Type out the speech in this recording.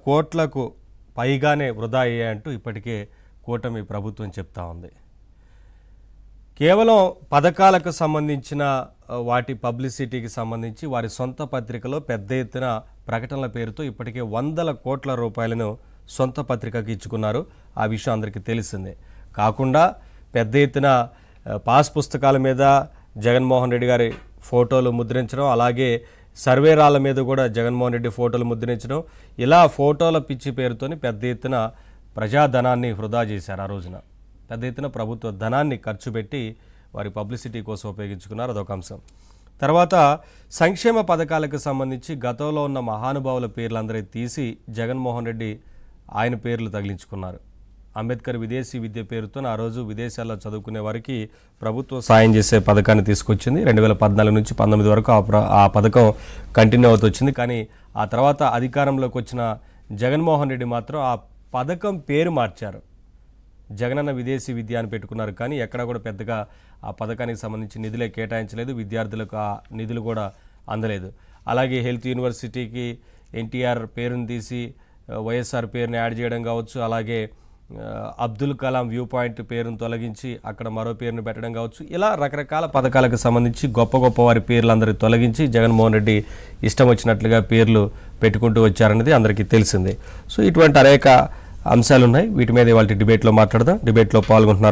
కోట్లకు పైగానే వృధా అయ్యాయంటూ ఇప్పటికే కూటమి ప్రభుత్వం చెప్తా ఉంది. కేవలం పథకాలకు సంబంధించిన వాటి పబ్లిసిటీకి సంబంధించి వారి సొంత పత్రికలో పెద్ద ఎత్తున ప్రకటనల పేరుతో ఇప్పటికే 100 కోట్ల రూపాయలను సొంత పత్రికకు ఇచ్చుకున్నారు. ఆ విషయం అందరికీ తెలిసిందే. కాకుండా పెద్ద ఎత్తున పాస్ పుస్తకాల మీద జగన్మోహన్ రెడ్డి గారి ఫోటోలు ముద్రించడం, అలాగే సర్వేరాల మీద కూడా జగన్మోహన్ రెడ్డి ఫోటోలు ముద్రించడం, ఇలా ఫోటోల పిచ్చి పేరుతోని పెద్ద ఎత్తున ప్రజాధనాన్ని వృధా చేశారు. ఆ రోజున పెద్ద ఎత్తున ప్రభుత్వ ధనాన్ని ఖర్చు పెట్టి వారి పబ్లిసిటీ కోసం ఉపయోగించుకున్నారు. అదొక అంశం. తర్వాత సంక్షేమ పథకాలకు సంబంధించి గతంలో ఉన్న మహానుభావుల పేర్లందరూ తీసి జగన్మోహన్ రెడ్డి ఆయన పేర్లు తగిలించుకున్నారు. అంబేద్కర్ విదేశీ విద్య పేరుతో ఆ రోజు విదేశాల్లో చదువుకునే వారికి ప్రభుత్వం సాయం చేసే పథకాన్ని తీసుకొచ్చింది. 2014 నుంచి 19 వరకు ఆ పథకం కంటిన్యూ అవుతూ వచ్చింది. కానీ ఆ తర్వాత అధికారంలోకి వచ్చిన జగన్మోహన్ రెడ్డి మాత్రం ఆ పథకం పేరు మార్చారు. జగనన్న విదేశీ విద్య అని పెట్టుకున్నారు. కానీ ఎక్కడ కూడా పెద్దగా ఆ పథకానికి సంబంధించి నిధులే కేటాయించలేదు. విద్యార్థులకు ఆ నిధులు కూడా అందలేదు. అలాగే హెల్త్ యూనివర్సిటీకి ఎన్టీఆర్ పేరును తీసి వైఎస్ఆర్ పేరుని యాడ్ చేయడం కావచ్చు, అలాగే అబ్దుల్ కలాం వ్యూ పాయింట్ పేరును తొలగించి అక్కడ మరో పేరును పెట్టడం కావచ్చు, ఇలా రకరకాల పథకాలకు సంబంధించి గొప్ప గొప్ప వారి పేర్లందరూ తొలగించి జగన్మోహన్ రెడ్డి ఇష్టం వచ్చినట్లుగా పేర్లు పెట్టుకుంటూ వచ్చారనేది అందరికీ తెలిసిందే. సో ఇటువంటి అనేక అంశాలు ఉన్నాయి. వీటి మీద ఇవాళ డిబేట్లో మాట్లాడదాం. డిబేట్లో పాల్గొంటున్నారు